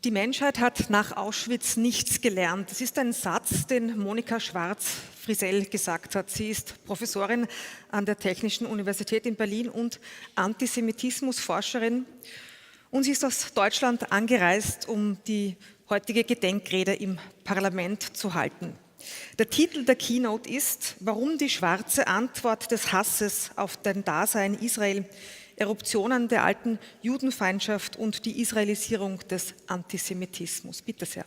Die Menschheit hat nach Auschwitz nichts gelernt. Das ist ein Satz, den Monika Schwarz-Frisell gesagt hat. Sie ist Professorin an der Technischen Universität in Berlin und Antisemitismusforscherin. Und sie ist aus Deutschland angereist, um die heutige Gedenkrede im Parlament zu halten. Der Titel der Keynote ist „Warum die schwarze Antwort des Hasses auf dein Dasein Israel, Eruptionen der alten Judenfeindschaft und die Israelisierung des Antisemitismus“. Bitte sehr.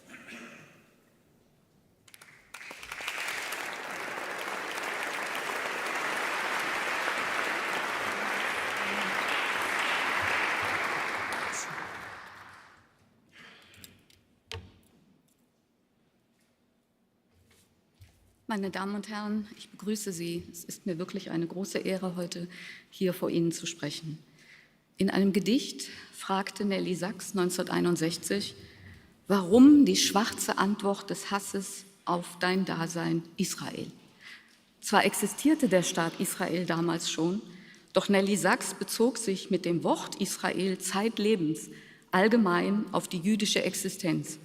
Meine Damen und Herren, ich begrüße Sie. Es ist mir wirklich eine große Ehre, heute hier vor Ihnen zu sprechen. In einem Gedicht fragte Nelly Sachs 1961, warum die schwarze Antwort des Hasses auf dein Dasein Israel. Zwar existierte der Staat Israel damals schon, doch Nelly Sachs bezog sich mit dem Wort Israel zeitlebens allgemein auf die jüdische Existenz.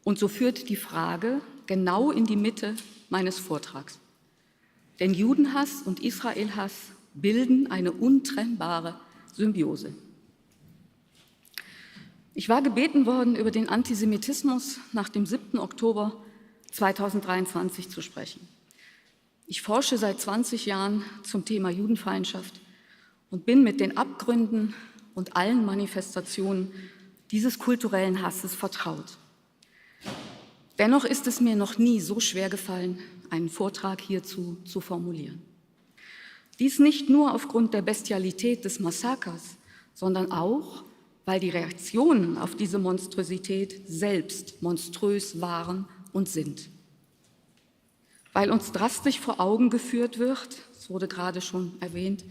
Und so führt die Frage genau in die Mitte meines Vortrags. Denn Judenhass und Israelhass bilden eine untrennbare Symbiose. Ich war gebeten worden, über den Antisemitismus nach dem 7. Oktober 2023 zu sprechen. Ich forsche seit 20 Jahren zum Thema Judenfeindschaft und bin mit den Abgründen und allen Manifestationen dieses kulturellen Hasses vertraut. Dennoch ist es mir noch nie so schwer gefallen, einen Vortrag hierzu zu formulieren. Dies nicht nur aufgrund der Bestialität des Massakers, sondern auch, weil die Reaktionen auf diese Monstrosität selbst monströs waren und sind. Weil uns drastisch vor Augen geführt wird, es wurde gerade schon erwähnt,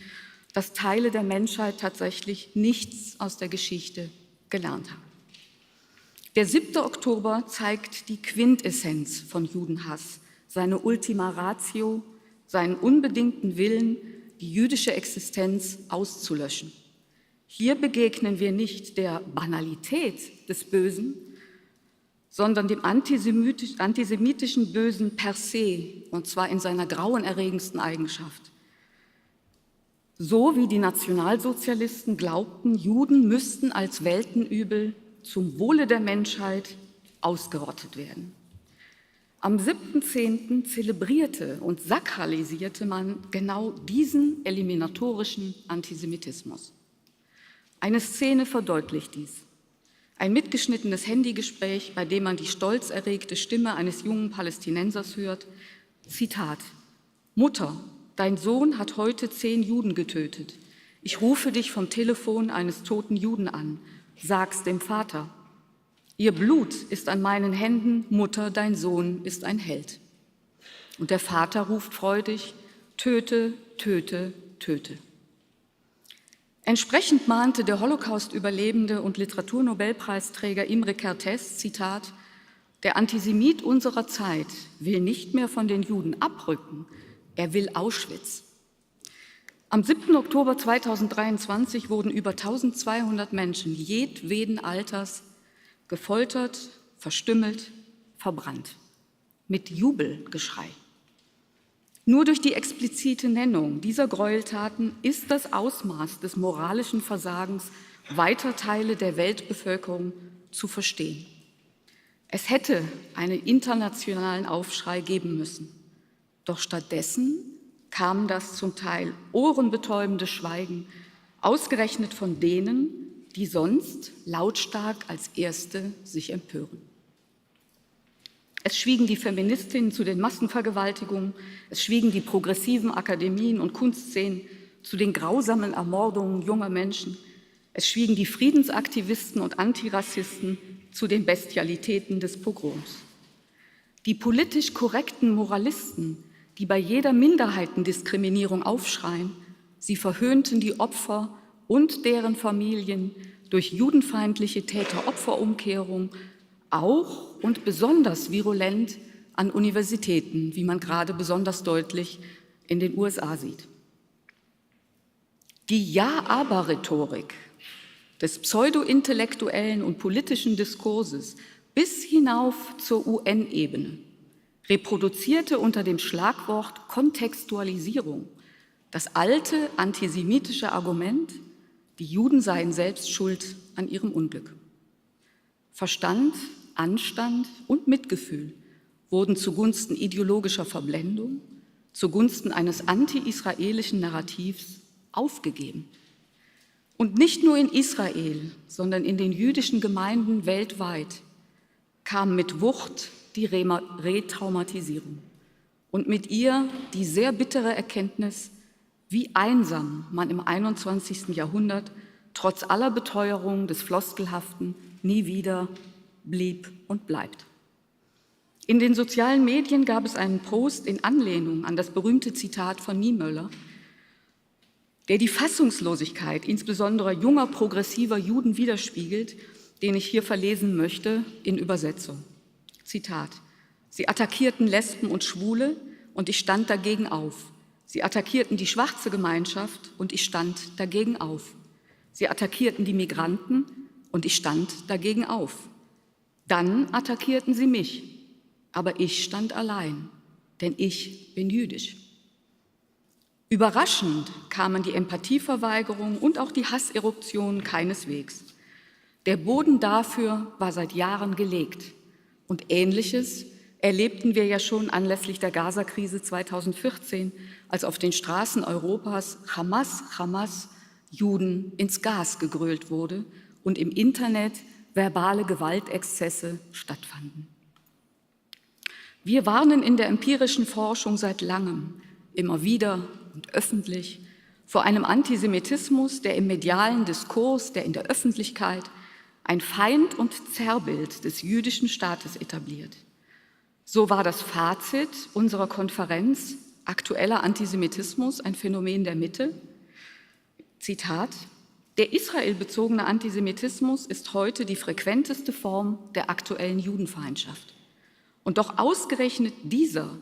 dass Teile der Menschheit tatsächlich nichts aus der Geschichte gelernt haben. Der 7. Oktober zeigt die Quintessenz von Judenhass, seine Ultima Ratio, seinen unbedingten Willen, die jüdische Existenz auszulöschen. Hier begegnen wir nicht der Banalität des Bösen, sondern dem antisemitischen Bösen per se, und zwar in seiner grauenerregendsten Eigenschaft. So wie die Nationalsozialisten glaubten, Juden müssten als Weltenübel zum Wohle der Menschheit ausgerottet werden. Am 7.10. zelebrierte und sakralisierte man genau diesen eliminatorischen Antisemitismus. Eine Szene verdeutlicht dies. Ein mitgeschnittenes Handygespräch, bei dem man die stolzerregte Stimme eines jungen Palästinensers hört. Zitat: Mutter, dein Sohn hat heute 10 Juden getötet. Ich rufe dich vom Telefon eines toten Juden an. Sag's dem Vater. Ihr Blut ist an meinen Händen, Mutter, dein Sohn ist ein Held. Und der Vater ruft freudig: Töte, töte, töte. Entsprechend mahnte der Holocaust-Überlebende und Literaturnobelpreisträger Imre Kertész, Zitat: Der Antisemit unserer Zeit will nicht mehr von den Juden abrücken, er will Auschwitz. Am 7. Oktober 2023 wurden über 1200 Menschen jedweden Alters gefoltert, verstümmelt, verbrannt. Mit Jubelgeschrei. Nur durch die explizite Nennung dieser Gräueltaten ist das Ausmaß des moralischen Versagens weiter Teile der Weltbevölkerung zu verstehen. Es hätte einen internationalen Aufschrei geben müssen. Doch stattdessen kam das zum Teil ohrenbetäubende Schweigen, ausgerechnet von denen, die sonst lautstark als Erste sich empören. Es schwiegen die Feministinnen zu den Massenvergewaltigungen, es schwiegen die progressiven Akademien und Kunstszenen zu den grausamen Ermordungen junger Menschen, es schwiegen die Friedensaktivisten und Antirassisten zu den Bestialitäten des Pogroms. Die politisch korrekten Moralisten, die bei jeder Minderheitendiskriminierung aufschreien, sie verhöhnten die Opfer und deren Familien durch judenfeindliche Täter-Opfer-Umkehrung, auch und besonders virulent an Universitäten, wie man gerade besonders deutlich in den USA sieht. Die Ja-Aber-Rhetorik des pseudo-intellektuellen und politischen Diskurses bis hinauf zur UN-Ebene reproduzierte unter dem Schlagwort Kontextualisierung das alte antisemitische Argument, die Juden seien selbst schuld an ihrem Unglück. Verstand, Anstand und Mitgefühl wurden zugunsten ideologischer Verblendung, zugunsten eines anti-israelischen Narrativs aufgegeben. Und nicht nur in Israel, sondern in den jüdischen Gemeinden weltweit kam mit Wucht die Retraumatisierung und mit ihr die sehr bittere Erkenntnis, wie einsam man im 21. Jahrhundert trotz aller Beteuerung des Floskelhaften nie wieder blieb und bleibt. In den sozialen Medien gab es einen Post in Anlehnung an das berühmte Zitat von Niemöller, der die Fassungslosigkeit insbesondere junger, progressiver Juden widerspiegelt, den ich hier verlesen möchte in Übersetzung. Zitat: Sie attackierten Lesben und Schwule und ich stand dagegen auf. Sie attackierten die schwarze Gemeinschaft und ich stand dagegen auf. Sie attackierten die Migranten und ich stand dagegen auf. Dann attackierten sie mich, aber ich stand allein, denn ich bin jüdisch. Überraschend kamen die Empathieverweigerung und auch die Hasseruption keineswegs. Der Boden dafür war seit Jahren gelegt. Und Ähnliches erlebten wir ja schon anlässlich der Gaza-Krise 2014, als auf den Straßen Europas Hamas, Juden ins Gas gegrölt wurde und im Internet verbale Gewaltexzesse stattfanden. Wir warnen in der empirischen Forschung seit langem, immer wieder und öffentlich, vor einem Antisemitismus, der im medialen Diskurs, der in der Öffentlichkeit ein Feind- und Zerrbild des jüdischen Staates etabliert. So war das Fazit unserer Konferenz Aktueller Antisemitismus, ein Phänomen der Mitte. Zitat: Der israelbezogene Antisemitismus ist heute die frequenteste Form der aktuellen Judenfeindschaft. Und doch ausgerechnet dieser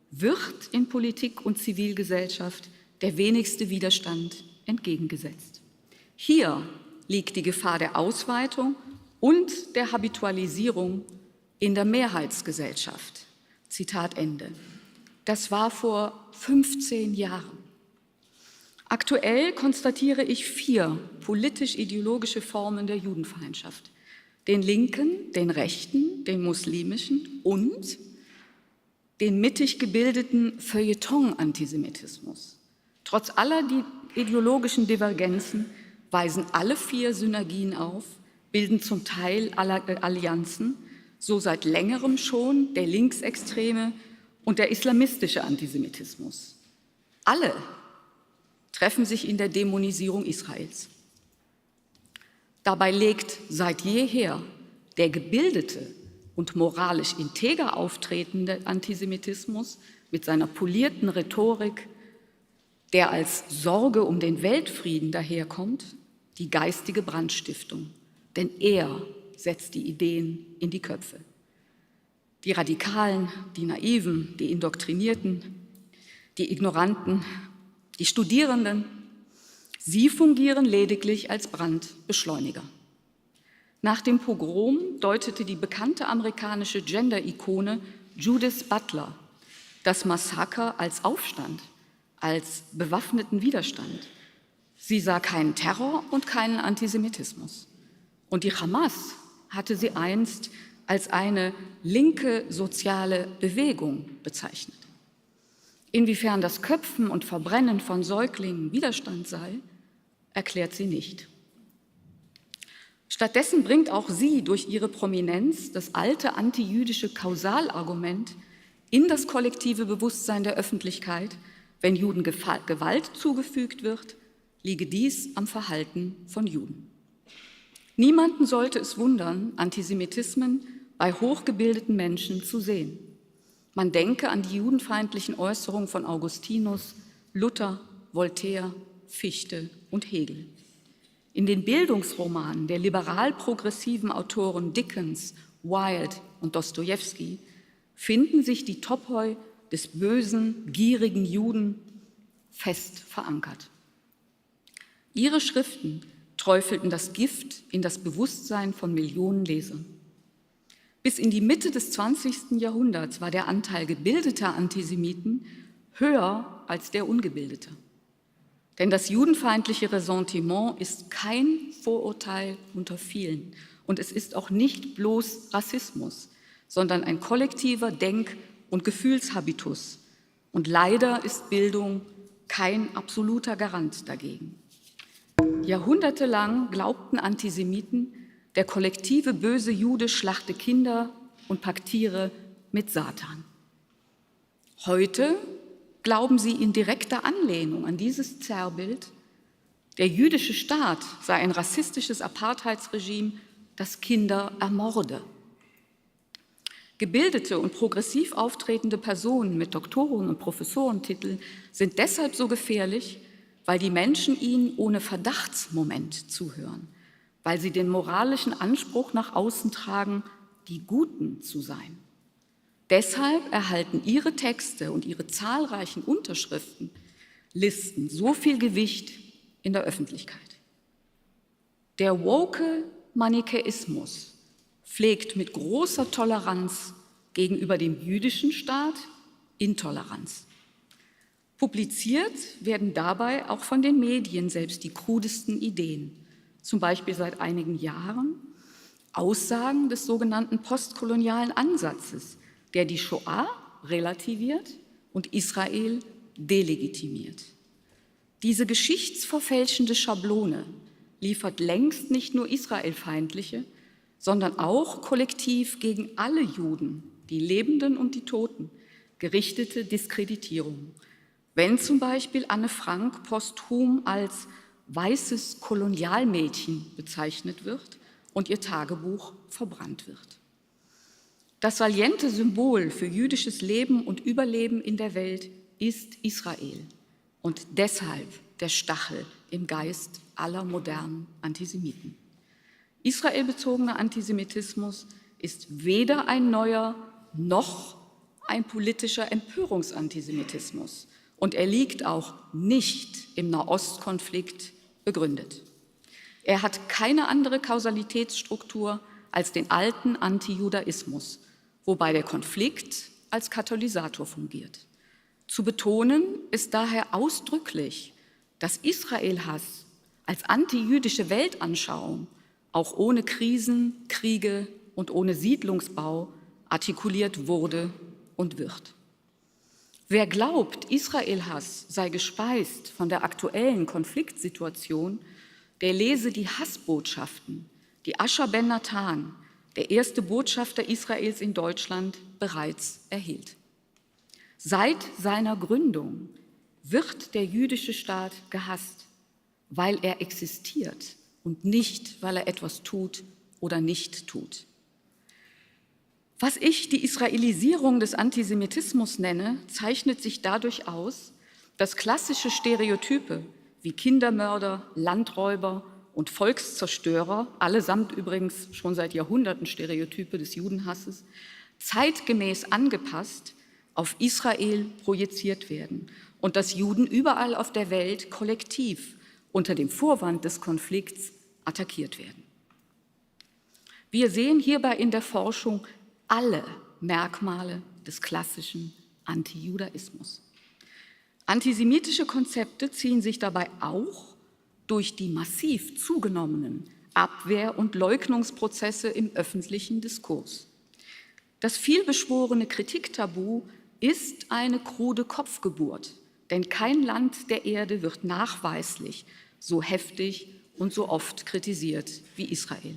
wird in Politik und Zivilgesellschaft der wenigste Widerstand entgegengesetzt. Hier liegt die Gefahr der Ausweitung und der Habitualisierung in der Mehrheitsgesellschaft. Zitat Ende. Das war vor 15 Jahren. Aktuell konstatiere ich 4 politisch-ideologische Formen der Judenfeindschaft: den linken, den rechten, den muslimischen und den mittig gebildeten Feuilleton-Antisemitismus. Trotz aller ideologischen Divergenzen weisen alle 4 Synergien auf, bilden zum Teil Allianzen, so seit längerem schon der linksextreme und der islamistische Antisemitismus. Alle treffen sich in der Dämonisierung Israels. Dabei legt seit jeher der gebildete und moralisch integer auftretende Antisemitismus mit seiner polierten Rhetorik, der als Sorge um den Weltfrieden daherkommt, die geistige Brandstiftung. Denn er setzt die Ideen in die Köpfe. Die Radikalen, die Naiven, die Indoktrinierten, die Ignoranten, die Studierenden, sie fungieren lediglich als Brandbeschleuniger. Nach dem Pogrom deutete die bekannte amerikanische Gender-Ikone Judith Butler das Massaker als Aufstand, als bewaffneten Widerstand. Sie sah keinen Terror und keinen Antisemitismus. Und die Hamas hatte sie einst als eine linke soziale Bewegung bezeichnet. Inwiefern das Köpfen und Verbrennen von Säuglingen Widerstand sei, erklärt sie nicht. Stattdessen bringt auch sie durch ihre Prominenz das alte antijüdische Kausalargument in das kollektive Bewusstsein der Öffentlichkeit: Wenn Juden Gewalt zugefügt wird, liege dies am Verhalten von Juden. Niemanden sollte es wundern, Antisemitismen bei hochgebildeten Menschen zu sehen. Man denke an die judenfeindlichen Äußerungen von Augustinus, Luther, Voltaire, Fichte und Hegel. In den Bildungsromanen der liberal-progressiven Autoren Dickens, Wilde und Dostojewski finden sich die Topoi des bösen, gierigen Juden fest verankert. Ihre Schriften träufelten das Gift in das Bewusstsein von Millionen Lesern. Bis in die Mitte des 20. Jahrhunderts war der Anteil gebildeter Antisemiten höher als der ungebildete. Denn das judenfeindliche Ressentiment ist kein Vorurteil unter vielen und es ist auch nicht bloß Rassismus, sondern ein kollektiver Denk- und Gefühlshabitus. Und leider ist Bildung kein absoluter Garant dagegen. Jahrhundertelang glaubten Antisemiten, der kollektive böse Jude schlachte Kinder und paktiere mit Satan. Heute glauben sie in direkter Anlehnung an dieses Zerrbild, der jüdische Staat sei ein rassistisches Apartheidsregime, das Kinder ermorde. Gebildete und progressiv auftretende Personen mit Doktoren- und Professorentiteln sind deshalb so gefährlich, weil die Menschen ihnen ohne Verdachtsmoment zuhören, weil sie den moralischen Anspruch nach außen tragen, die Guten zu sein. Deshalb erhalten ihre Texte und ihre zahlreichen Unterschriftenlisten so viel Gewicht in der Öffentlichkeit. Der woke Manichäismus pflegt mit großer Toleranz gegenüber dem jüdischen Staat Intoleranz. Publiziert werden dabei auch von den Medien selbst die krudesten Ideen, zum Beispiel seit einigen Jahren Aussagen des sogenannten postkolonialen Ansatzes, der die Shoah relativiert und Israel delegitimiert. Diese geschichtsverfälschende Schablone liefert längst nicht nur israelfeindliche, sondern auch kollektiv gegen alle Juden, die Lebenden und die Toten, gerichtete Diskreditierung. Wenn zum Beispiel Anne Frank posthum als weißes Kolonialmädchen bezeichnet wird und ihr Tagebuch verbrannt wird. Das saliente Symbol für jüdisches Leben und Überleben in der Welt ist Israel und deshalb der Stachel im Geist aller modernen Antisemiten. Israelbezogener Antisemitismus ist weder ein neuer noch ein politischer Empörungsantisemitismus und er liegt auch nicht im Nahostkonflikt begründet. Er hat keine andere Kausalitätsstruktur als den alten Antijudaismus, wobei der Konflikt als Katalysator fungiert. Zu betonen ist daher ausdrücklich, dass Israel-Hass als antijüdische Weltanschauung auch ohne Krisen, Kriege und ohne Siedlungsbau artikuliert wurde und wird. Wer glaubt, Israel-Hass sei gespeist von der aktuellen Konfliktsituation, der lese die Hassbotschaften, die Ascher Ben Nathan, der erste Botschafter Israels in Deutschland, bereits erhielt. Seit seiner Gründung wird der jüdische Staat gehasst, weil er existiert und nicht, weil er etwas tut oder nicht tut. Was ich die Israelisierung des Antisemitismus nenne, zeichnet sich dadurch aus, dass klassische Stereotype wie Kindermörder, Landräuber und Volkszerstörer, allesamt übrigens schon seit Jahrhunderten Stereotype des Judenhasses, zeitgemäß angepasst auf Israel projiziert werden und dass Juden überall auf der Welt kollektiv unter dem Vorwand des Konflikts attackiert werden. Wir sehen hierbei in der Forschung alle Merkmale des klassischen Antijudaismus. Antisemitische Konzepte ziehen sich dabei auch durch die massiv zugenommenen Abwehr- und Leugnungsprozesse im öffentlichen Diskurs. Das vielbeschworene Kritiktabu ist eine krude Kopfgeburt, denn kein Land der Erde wird nachweislich so heftig und so oft kritisiert wie Israel.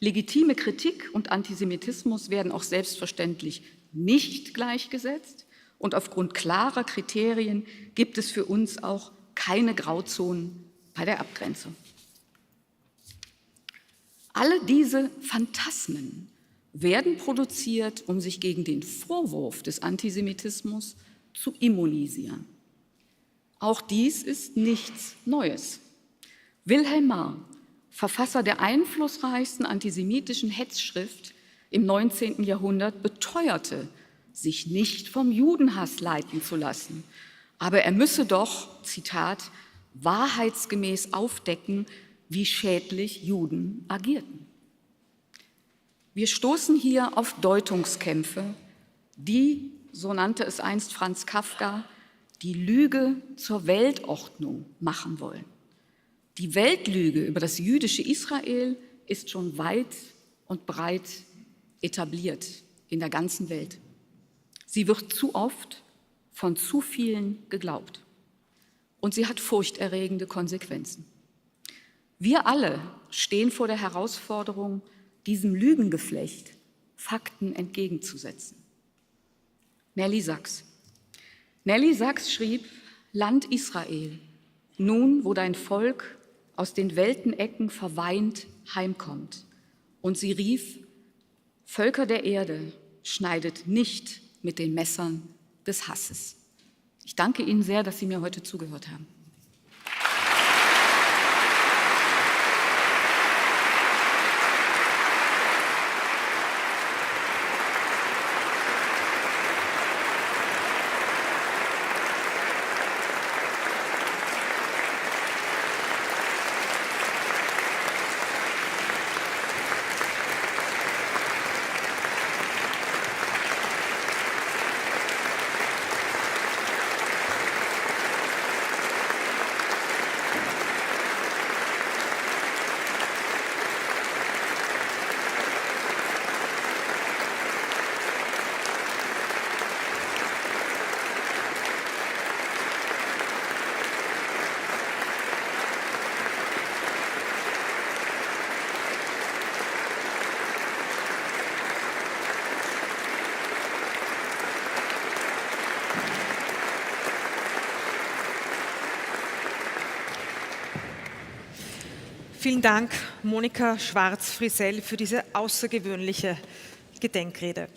Legitime Kritik und Antisemitismus werden auch selbstverständlich nicht gleichgesetzt und aufgrund klarer Kriterien gibt es für uns auch keine Grauzonen bei der Abgrenzung. Alle diese Phantasmen werden produziert, um sich gegen den Vorwurf des Antisemitismus zu immunisieren. Auch dies ist nichts Neues. Wilhelm Marr, Verfasser der einflussreichsten antisemitischen Hetzschrift im 19. Jahrhundert, beteuerte, sich nicht vom Judenhass leiten zu lassen. Aber er müsse doch, Zitat, wahrheitsgemäß aufdecken, wie schädlich Juden agierten. Wir stoßen hier auf Deutungskämpfe, die, so nannte es einst Franz Kafka, die Lüge zur Weltordnung machen wollen. Die Weltlüge über das jüdische Israel ist schon weit und breit etabliert in der ganzen Welt. Sie wird zu oft von zu vielen geglaubt. Und sie hat furchterregende Konsequenzen. Wir alle stehen vor der Herausforderung, diesem Lügengeflecht Fakten entgegenzusetzen. Nelly Sachs. Nelly Sachs schrieb, Land Israel, nun, wo dein Volk aus den Weltenecken verweint heimkommt. Und sie rief, Völker der Erde, schneidet nicht mit den Messern des Hasses. Ich danke Ihnen sehr, dass Sie mir heute zugehört haben. Vielen Dank, Monika Schwarz-Frisell, für diese außergewöhnliche Gedenkrede.